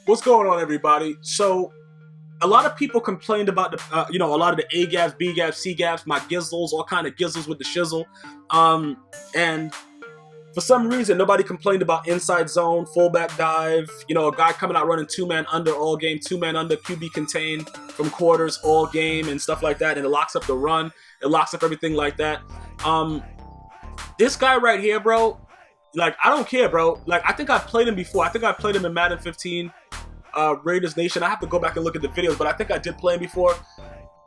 What's going on, everybody? So, a lot of people complained about the, a lot of the A gaps, B gaps, C gaps, my gizzles, all kind of gizzles with the shizzle. And for some reason, nobody complained about inside zone, fullback dive, a guy coming out running two-man under all game, two-man under, QB contained from quarters all game and stuff like that. And it locks up the run. It locks up everything like that. This guy right here, bro, like, I don't care, bro. Like, I think I've played him before. I think I played him in Madden 15. Raiders Nation. I have to go back and look at the videos, but I think I did play him before.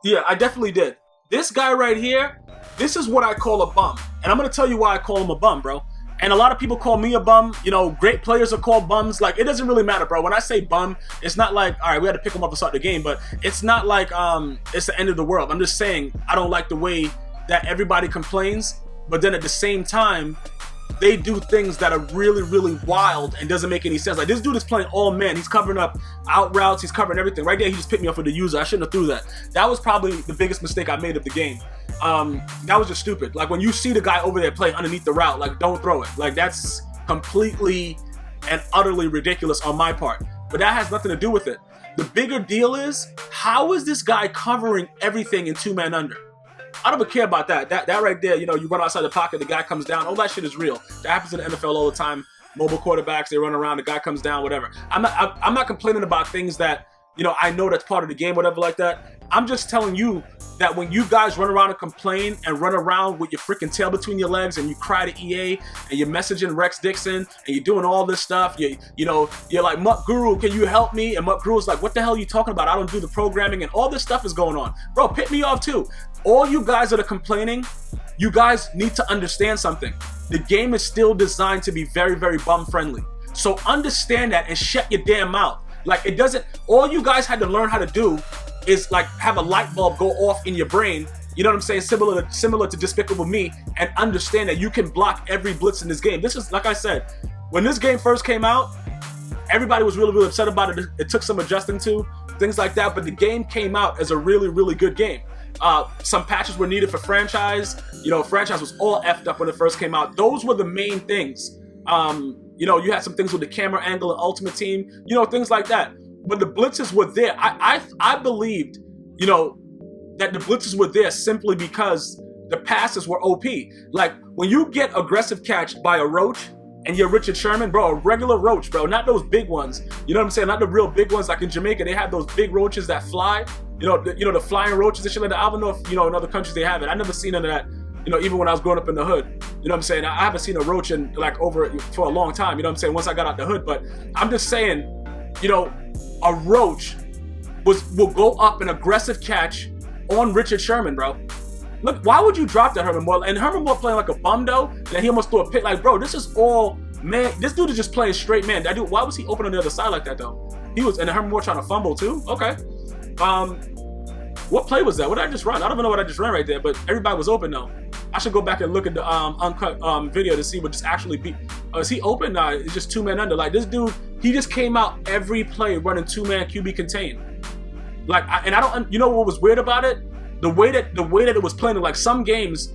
Yeah, I definitely did. This guy right here, this is what I call a bum. And I'm going to tell you why I call him a bum, bro. And a lot of people call me a bum. Great players are called bums. Like, it doesn't really matter, bro. When I say bum, it's not like, all right, we had to pick him up to start the game, but it's not like it's the end of the world. I'm just saying I don't like the way that everybody complains, but then at the same time, they do things that are really, really wild and doesn't make any sense. Like, this dude is playing all man. He's covering up out routes. He's covering everything. Right there, he just picked me up for the user. I shouldn't have threw that. That was probably the biggest mistake I made of the game. That was just stupid. Like, when you see the guy over there playing underneath the route, like, don't throw it. Like, that's completely and utterly ridiculous on my part. But that has nothing to do with it. The bigger deal is, how is this guy covering everything in two-man under? I don't care about that. That right there, you run outside the pocket, the guy comes down. All that shit is real. That happens in the NFL all the time. Mobile quarterbacks, they run around, the guy comes down, whatever. I'm not complaining about things that, I know that's part of the game, whatever like that. I'm just telling you that when you guys run around and complain and run around with your freaking tail between your legs and you cry to EA and you're messaging Rex Dixon and you're doing all this stuff, you're like, MUT Guru, can you help me? And MUT Guru's like, what the hell are you talking about? I don't do the programming, and all this stuff is going on. Bro, pick me off too. All you guys that are complaining, you guys need to understand something. The game is still designed to be very, very bum friendly. So understand that and shut your damn mouth. Like, it doesn't, all you guys had to learn how to do is like have a light bulb go off in your brain, you know what I'm saying, similar to Despicable Me, and understand that you can block every blitz in this game. This is, like I said, when this game first came out, everybody was really, really upset about it. It took some adjusting to, things like that, but the game came out as a really, really good game. Some patches were needed for franchise. Franchise was all effed up when it first came out. Those were the main things. You had some things with the camera angle and Ultimate Team, things like that. But the blitzes were there. I believed, that the blitzes were there simply because the passes were OP. Like, when you get aggressive catch by a roach and you're Richard Sherman, bro, a regular roach, bro, not those big ones. You know what I'm saying? Not the real big ones. Like in Jamaica, they have those big roaches that fly. The flying roaches and shit like that. I don't know if, in other countries they have it. I never seen none of that. Even when I was growing up in the hood, you know what I'm saying? I haven't seen a roach in for a long time, you know what I'm saying? Once I got out the hood, but I'm just saying, a roach will go up an aggressive catch on Richard Sherman, bro. Look, why would you drop that Herman Moore? And Herman Moore playing like a bum though, and then he almost threw a pick. Like, bro, this is all man. This dude is just playing straight man. That dude, why was he open on the other side like that though? He was, and Herman Moore trying to fumble too. Okay. What play was that? What did I just run? I don't even know what I just ran right there, but everybody was open though. I should go back and look at the uncut video to see what just actually beat. Is he open? Nah, it's just two-man under. Like, this dude, he just came out every play running two-man QB contain. Like, and I don't, what was weird about it? The way that it was playing, like some games,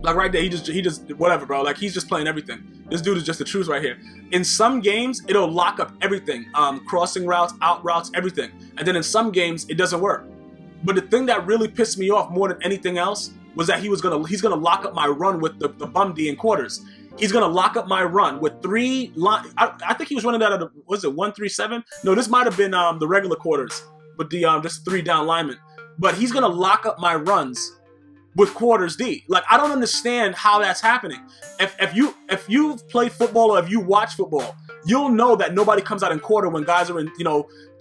like right there, he just whatever, bro. Like, he's just playing everything. This dude is just the truth right here. In some games, it'll lock up everything, crossing routes, out routes, everything. And then in some games, it doesn't work. But the thing that really pissed me off more than anything else was that he's gonna lock up my run with the bum D in quarters. He's gonna lock up my run with three line. I think he was running out of the, was it 1-3-7? No, this might have been the regular quarters, but the just 3 down linemen. But he's gonna lock up my runs with quarters D. Like, I don't understand how that's happening. If you've played football or if you watch football, you'll know that nobody comes out in quarter when guys are in,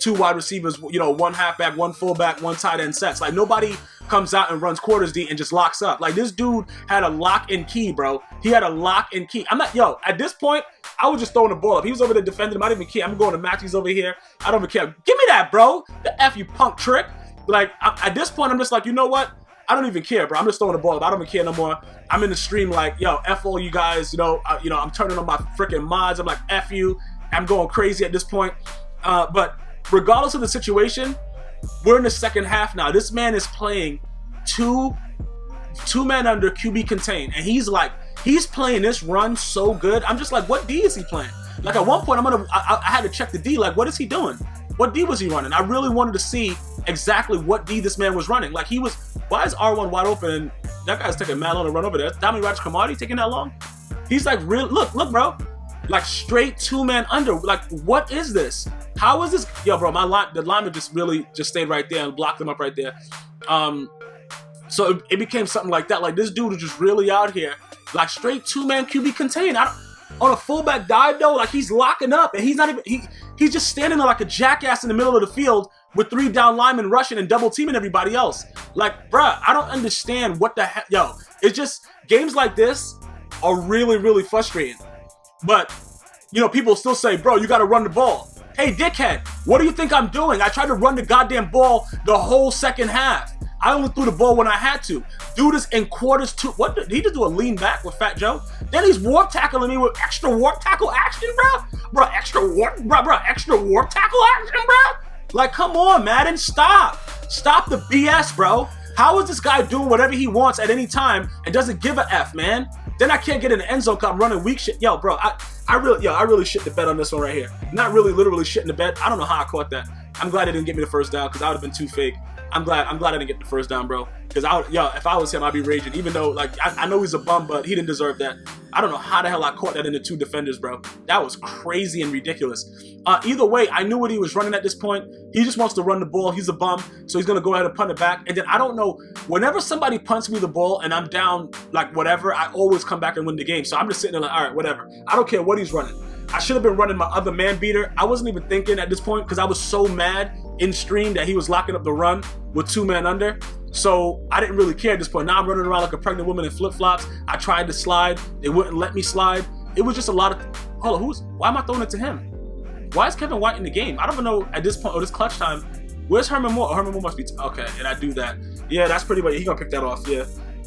2 wide receivers, 1 halfback, 1 fullback, 1 tight end sets. Like, nobody comes out and runs quarters D and just locks up. Like, this dude had a lock and key, bro. He had a lock and key. At this point, I was just throwing the ball up. He was over there defending him. I didn't even care. I'm going to Matthews over here. I don't even care. Give me that, bro. The F you punk trick. Like, at this point, I'm just like, you know what? I don't even care, bro. I'm just throwing the ball up. I don't even care no more. I'm in the stream like, yo, F all you guys. I'm turning on my freaking mods. I'm like, F you. I'm going crazy at this point. But regardless of the situation, we're in the second half now. This man is playing two-man under QB contain. And he's playing this run so good. I'm just like, what D is he playing? Like at one point, I had to check the D. Like, what is he doing? What D was he running? I really wanted to see exactly what D this man was running. Like why is R1 wide open and that guy's taking mad long to run over there? Tommy Rogers Cromartie taking that long? He's like, look, bro. Like straight 2-man under. Like, what is this? How is this? Yo, bro, the lineman just stayed right there and blocked him up right there. So it became something like that. Like this dude is just really out here, like straight 2-man QB contained. On a fullback dive though, like he's locking up and he's not even he's just standing there like a jackass in the middle of the field with 3 down linemen rushing and double teaming everybody else. Like, bruh, I don't understand what the heck. Yo, it's just games like this are really, really frustrating. But you know, people still say, bro, you got to run the ball. Hey, dickhead, what do you think I'm doing? I tried to run the goddamn ball the whole second half. I only threw the ball when I had to. Dude is in quarters two. What did he just do? A lean back with Fat Joe? Then he's warp tackling me with extra warp tackle action, bro. Extra warp tackle action, bro. Like, come on, Madden, stop the BS, bro. How is this guy doing whatever he wants at any time and doesn't give a F, man? Then I can't get in the end zone because I'm running weak shit. Yo, bro, I really shit the bed on this one right here. Not really, literally shit in the bed. I don't know how I caught that. I'm glad they didn't get me the first down because I would have been too fake. I'm glad I didn't get the first down, bro. Because if I was him, I'd be raging. Even though, like, I know he's a bum, but he didn't deserve that. I don't know how the hell I caught that in the 2 defenders, bro. That was crazy and ridiculous. Either way, I knew what he was running at this point. He just wants to run the ball. He's a bum, so he's gonna go ahead and punt it back. And then I don't know. Whenever somebody punts me the ball and I'm down, like whatever, I always come back and win the game. So I'm just sitting there like, all right, whatever. I don't care what he's running. I should have been running my other man beater. I wasn't even thinking at this point because I was so mad in stream that he was locking up the run with 2-man under. So I didn't really care at this point. Now I'm running around like a pregnant woman in flip-flops. I tried to slide. They wouldn't let me slide. It was just a lot of... Hold on, why am I throwing it to him? Why is Kevin White in the game? I don't even know at this point, or this clutch time. Where's Herman Moore? Oh, Herman Moore must be... Okay, and I do that. Yeah, that's pretty much... He's gonna pick that off, yeah.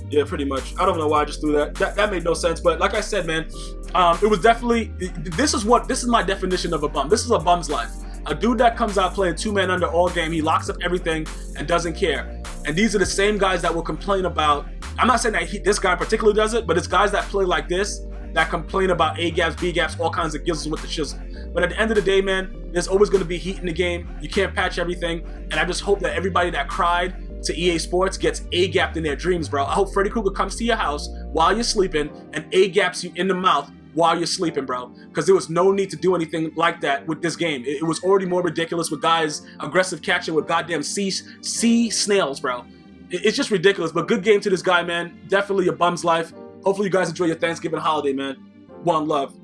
Yeah, pretty much. I don't know why I just threw that. That made no sense. But like I said, man, it was definitely... This is my definition of a bum. This is a bum's life. A dude that comes out playing 2-man under all game, he locks up everything and doesn't care. And these are the same guys that will complain about... I'm not saying that this guy particularly does it, but it's guys that play like this that complain about A gaps, B gaps, all kinds of gizzles with the shizzle. But at the end of the day, man, there's always going to be heat in the game. You can't patch everything. And I just hope that everybody that cried to EA Sports gets A-gapped in their dreams, bro. I hope Freddy Krueger comes to your house while you're sleeping and A-gaps you in the mouth while you're sleeping, bro. Because there was no need to do anything like that with this game. It was already more ridiculous with guys aggressive catching with goddamn sea snails, bro. It's just ridiculous. But good game to this guy, man. Definitely a bum's life. Hopefully you guys enjoy your Thanksgiving holiday, man. One love.